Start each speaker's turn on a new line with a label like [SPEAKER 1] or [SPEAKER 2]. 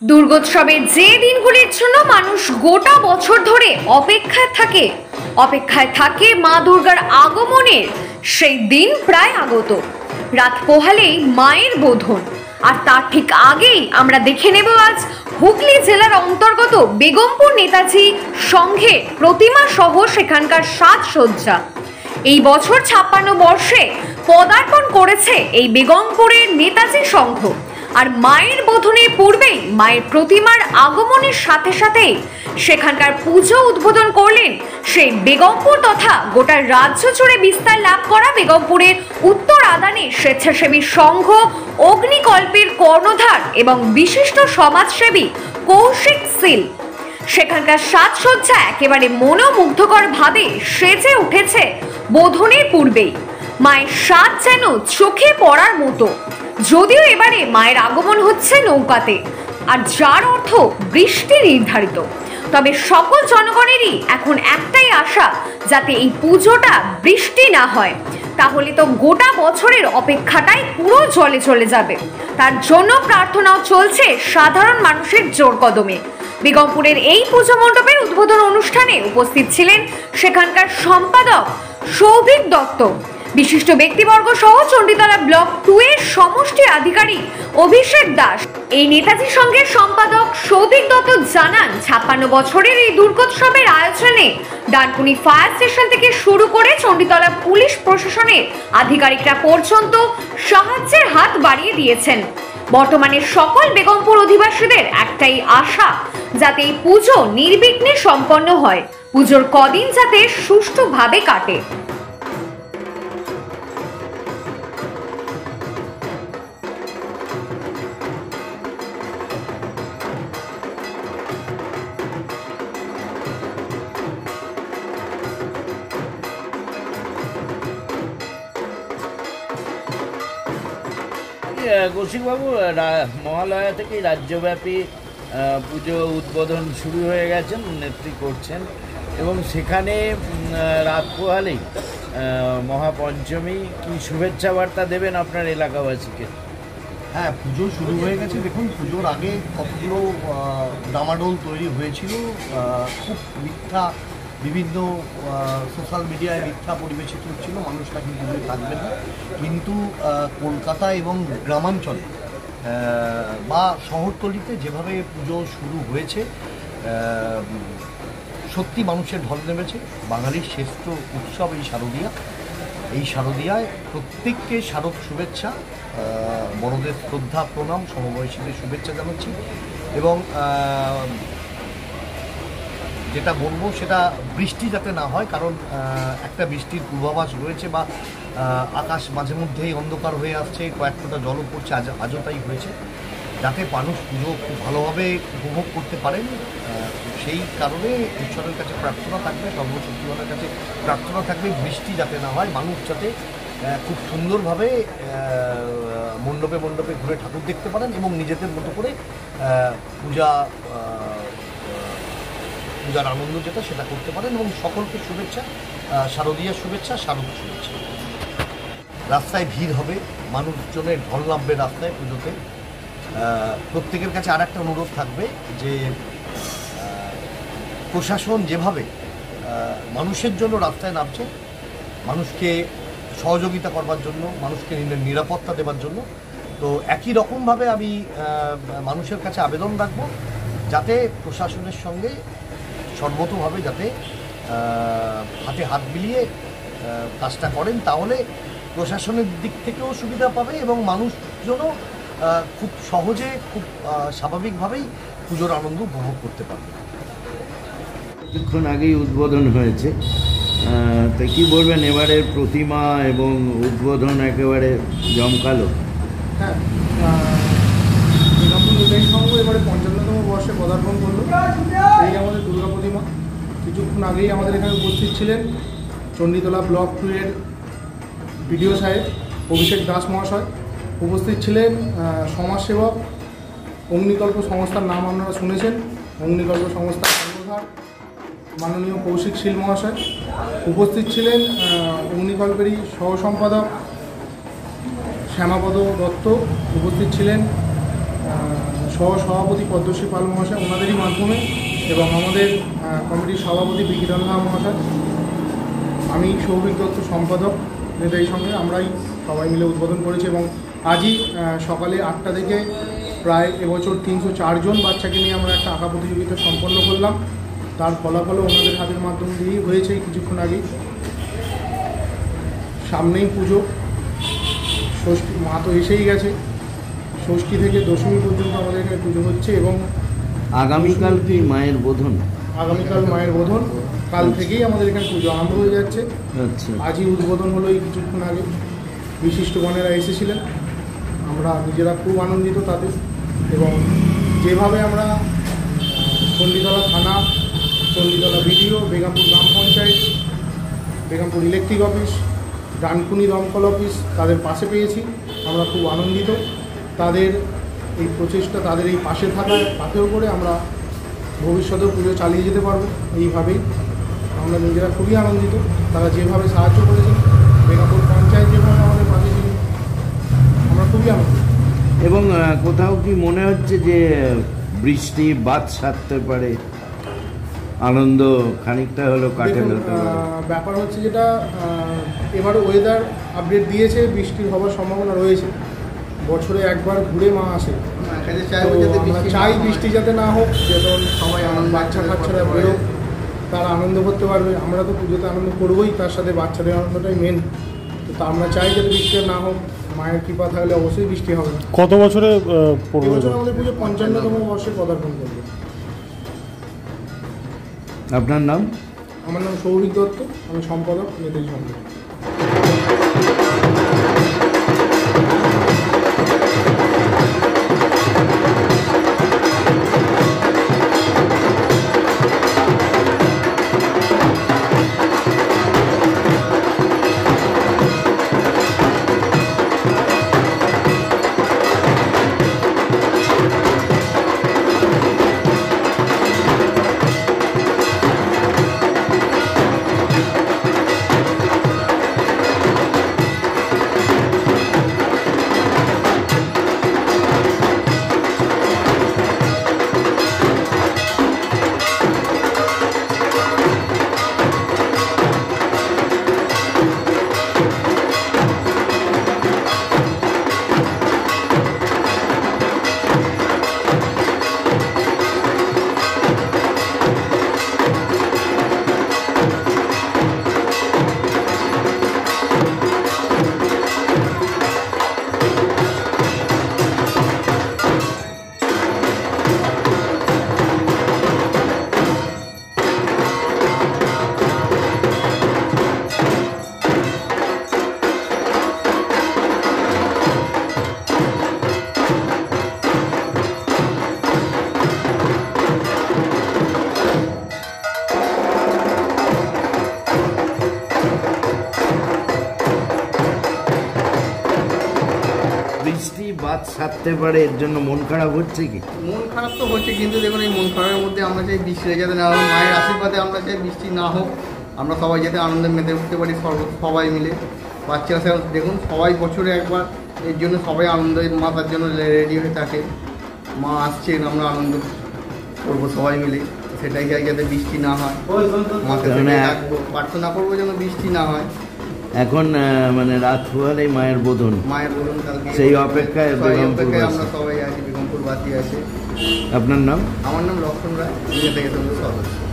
[SPEAKER 1] দুর্গোৎসবের যে দিনগুলির জন্য মানুষ গোটা বছর ধরে অপেক্ষায় থাকে মা দুর্গার আগমনের সেই দিন প্রায় আগত। রাত পোহালেই মায়ের বোধন, আর তার ঠিক আগেই আমরা দেখে নেব আজ হুগলি জেলার অন্তর্গত বেগমপুর নেতাজি সংঘের প্রতিমা সহ সেখানকার সাজসজ্জা। এই বছর 56 বর্ষে পদার্পণ করেছে এই বেগমপুরের নেতাজি সংঘ। আর মায়ের বোধনের পূর্বেই মায়ের প্রতিমার আগমনের সাথে সাথে সেখানকার পুজো উদ্বোধন করলেন সেই বেগমপুর তথা গোটা রাজ্য জুড়ে বিস্তার লাভ করা বেগমপুরের উত্তর আদানের স্বেচ্ছাসেবী সংঘ অগ্নিকল্পের কর্ণধার এবং বিশিষ্ট সমাজসেবী কৌশিক শীল। সেখানকার সাজসজ্জা একেবারে মনোমুগ্ধকর ভাবে সেজে উঠেছে বোধনের পূর্বেই। মায়ের সাজ যেন চোখে পড়ার মতো। যদিও এবারে মায়ের আগমন হচ্ছে নৌকাতে, আর যার অর্থ বৃষ্টি নির্ধারিত, তবে সকল জনগণেরই এখন একটাই আশা, যাতে এই পুজোটা বৃষ্টি না হয়, তাহলে তো গোটা বছরের অপেক্ষাটাই পুরো জলে চলে যাবে। তার জন্য প্রার্থনাও চলছে সাধারণ মানুষের জোর কদমে। বেগমপুরের এই পুজো মণ্ডপের উদ্বোধন অনুষ্ঠানে উপস্থিত ছিলেন সেখানকার সম্পাদক সৌভিক দত্ত, বিশিষ্ট ব্যক্তিবর্গ সহ চণ্ডীতলা ব্লক 2 এর সমষ্টি আধিকারিক অভিষেক দাস। এই নেতাজি সংঘের সম্পাদক সৌভিক দত্ত জানান, 56 বছরের এই দুর্গোৎসবের আয়োজনে ডানকুনি ফায়ার স্টেশন থেকে শুরু করে চণ্ডীতলা পুলিশ প্রশাসনের আধিকারিকরা পর্যন্ত সাহায্যের হাত বাড়িয়ে দিয়েছেন। বর্তমানে সকল বেগমপুর অধিবাসীদের একটাই আশা, যাতে এই পুজো নির্বিঘ্নে সম্পন্ন হয়, পুজোর কদিন যাতে সুষ্ঠুভাবে কাটে।
[SPEAKER 2] কৌশিকবাবু, মহালয়া থেকে রাজ্যব্যাপী পুজো উদ্বোধন শুরু হয়ে গেছেন, নেত্রী করছেন, এবং সেখানে রাত পোহালেই মহাপঞ্চমী, কি শুভেচ্ছা বার্তা দেবেন আপনার এলাকাবাসীকে?
[SPEAKER 3] হ্যাঁ, পুজো শুরু হয়ে গেছে। দেখুন, পুজোর আগে কতগুলো ডামাডোল তৈরি হয়েছিল, খুব মিথ্যা, বিভিন্ন সোশ্যাল মিডিয়ায় মিথ্যা পরিবেশিত হচ্ছিল, মানুষটা কিন্তু থাকবে না। কিন্তু কলকাতা এবং গ্রামাঞ্চলে বা শহরতলিতে যেভাবে পুজো শুরু হয়েছে, সত্যি মানুষের ঢল নেমেছে। বাঙালির শ্রেষ্ঠ উৎসব এই শারদীয়া। এই শারদীয়ায় প্রত্যেককে শারদ শুভেচ্ছা, বড়দের শ্রদ্ধা প্রণাম, সমবয়সীদের শুভেচ্ছা জানাচ্ছি। এবং যেটা বলবো সেটা বৃষ্টি যাতে না হয়, কারণ একটা বৃষ্টির পূর্বাভাস রয়েছে, বা আকাশ মাঝে মধ্যেই অন্ধকার হয়ে আসছে, কয়েক ফোঁটা জলও পড়ছে, আজও তাই হয়েছে, যাতে মানুষ পুজো খুব ভালোভাবে উপভোগ করতে পারেন। সেই কারণে ঈশ্বরের কাছে প্রার্থনা থাকবে, সর্বশক্তিমানের কাছে প্রার্থনা থাকবে, বৃষ্টি যাতে না হয়, মানুষ যাতে খুব সুন্দরভাবে মণ্ডপে মণ্ডপে ঘুরে ঠাকুর দেখতে পারেন এবং নিজেদের মতো করে পূজার আনন্দ যেটা সেটা করতে পারেন। এবং সকলকে শুভেচ্ছা, শারদীয়ার শুভেচ্ছা, শারদ শুভেচ্ছা। রাস্তায় ভিড় হবে, মানুষজনের ঢল নামবে রাস্তায় পুজোতে। প্রত্যেকের কাছে আর একটা অনুরোধ থাকবে যে প্রশাসন যেভাবে মানুষের জন্য রাস্তায় নামছে, মানুষকে সহযোগিতা করবার জন্য, মানুষকে নিরাপত্তা দেওয়ার জন্য, তো একই রকমভাবে আমি মানুষের কাছে আবেদন রাখবো, যাতে প্রশাসনের সঙ্গে সর্বতোভাবে যাতে হাতে হাত মিলিয়ে কাজটা করেন, তাহলে প্রশাসনের দিক থেকেও সুবিধা পাবে এবং মানুষজনও খুব সহজে, খুব স্বাভাবিকভাবেই পুজোর আনন্দ উপভোগ করতে পারবে।
[SPEAKER 2] কিছুক্ষণ আগেই উদ্বোধন হয়েছে, তো কি বলবেন এবারের প্রতিমা এবং উদ্বোধন একেবারে জমকালো?
[SPEAKER 4] হ্যাঁ, বেগমপুর নেতাজি সংঘ এবারে 55তম বর্ষে পদার্পণ করলো। এই আমাদের দুর্গা প্রতিমা। কিছুক্ষণ আগেই আমাদের এখানে উপস্থিত ছিলেন চণ্ডীতলা ব্লক 2 এর বিডিও সাহেব অভিষেক দাস মহাশয়, উপস্থিত ছিলেন সমাজসেবক, অগ্নিকল্প সংস্থার নাম আপনারা শুনেছেন, অগ্নিকল্প সংস্থার কর্ণধার মাননীয় কৌশিক শীল মহাশয়, উপস্থিত ছিলেন অগ্নিকল্পেরই সহ সম্পাদক শ্যামাপদ দত্ত, উপস্থিত ছিলেন সহসভাপতি পদ্মশ্রী পাল মহাশয়, ওনাদেরই মাধ্যমে, এবং আমাদের কমিটির সভাপতি বিকিরণ ধা মহাশয়, আমি সৌভিক দত্ত সম্পাদক নেতার সঙ্গে আমরাই সবাই মিলে উদ্বোধন করেছি। এবং আজই সকালে 8টা থেকে প্রায় এবছর 304 জন বাচ্চাকে নিয়ে আমরা একটা আঁকা প্রতিযোগিতা সম্পন্ন করলাম। তার ফলাফলও ওনাদের হাতের মাধ্যম দিয়েই হয়েছে কিছুক্ষণ আগেই। সামনেই পুজো, ষষ্ঠী মা তো এসেই গেছে, ষষ্ঠী থেকে দশমী পর্যন্ত আমাদের এখানে পুজো হচ্ছে। এবং
[SPEAKER 2] আগামীকাল কি মায়ের বোধন?
[SPEAKER 4] আগামীকাল মায়ের বোধন, কাল থেকেই আমাদের এখানে পুজো আরম্ভ হয়ে যাচ্ছে।
[SPEAKER 2] আচ্ছা,
[SPEAKER 4] আজই উদ্বোধন হলো এই কিছুক্ষণ আগে। বিশিষ্ট গণেরা এসেছিলেন, আমরা নিজেরা খুব আনন্দিত তাদের। এবং যেভাবে আমরা চণ্ডীতলা থানা, চণ্ডীতলা বিডিও, বেগমপুর গ্রাম পঞ্চায়েত, বেগমপুর ইলেকট্রিক অফিস, ডানকুনি দমকল অফিস তাদের পাশে পেয়েছি, আমরা খুব আনন্দিত। তাদের এই প্রচেষ্টা, তাদের এই পাশে থাকার পাথেও করে আমরা ভবিষ্যতেও পুজো চালিয়ে যেতে পারবো। এইভাবেই আমরা নিজেরা খুবই আনন্দিত। তারা যেভাবে সাহায্য করেছেন, বেগমপুর পঞ্চায়েত যেভাবে আমাদের পাশে ছিল, আমরা খুবই আনন্দিত।
[SPEAKER 2] এবং কোথাও কি মনে হচ্ছে যে বৃষ্টি বাদ সারতে পারে, আনন্দ খানিকটা হলো কাটেল হতে পারে?
[SPEAKER 4] ব্যাপার হচ্ছে যেটা, এবারে ওয়েদার আপডেট দিয়েছে, বৃষ্টির হওয়ার সম্ভাবনা রয়েছে। বছরে একবার ঘুরে মা আসে, তো আমরা চাই বৃষ্টি যাতে না হোক, যাতে সবাই বাচ্চা কাচ্চারা বেরোক, তারা আনন্দ করতে পারবে। আমরা তো পুজোতে আনন্দ করবোই, তার সাথে বাচ্চাদের আনন্দটাই মেন। তো আমরা চাই যাতে বৃষ্টি না হোক, মায়ের কৃপা থাকলে অবশ্যই বৃষ্টি হবে না।
[SPEAKER 5] কত বছরে পড়বে?
[SPEAKER 4] এবছর আমাদের পুজো 55তম বর্ষে পদার্পণ করবে।
[SPEAKER 2] আপনার নাম?
[SPEAKER 4] আমার নাম সৌভিক দত্ত, আমি সম্পাদক নেতাজি সংঘ।
[SPEAKER 2] বৃষ্টি বাদ সারতে পারে, এর জন্য মন খারাপ হচ্ছে কি?
[SPEAKER 6] মন খারাপ তো হচ্ছে, কিন্তু দেখুন এই মন খারাপের মধ্যে আমরা চাই বৃষ্টি যাতে না হোক, মায়ের আশীর্বাদে আমরা চাই বৃষ্টি না হোক, আমরা সবাই যাতে আনন্দে মেতে উঠতে পারি সবাই মিলে। বাচ্চারা দেখুন সবাই বছরে একবার, এর জন্য সবাই আনন্দের মাতার জন্য রেডি হয়ে থাকে। মা আসছেন, আমরা আনন্দ করবো সবাই মিলে, সেটাই চাই যাতে বৃষ্টি না হয়। মাকে ডাকবো, প্রার্থনা করবো যেন বৃষ্টি না হয়।
[SPEAKER 2] এখন মানে রাত হলেই মায়ের বোধন,
[SPEAKER 6] মায়ের বলুন কালকে
[SPEAKER 2] সেই অপেক্ষায়
[SPEAKER 6] আমরা সবাই আছি, বেগমপুরবাসী আছে।
[SPEAKER 2] আপনার নাম?
[SPEAKER 6] আমার নাম লক্ষণ রায়, থেকে সদস্য।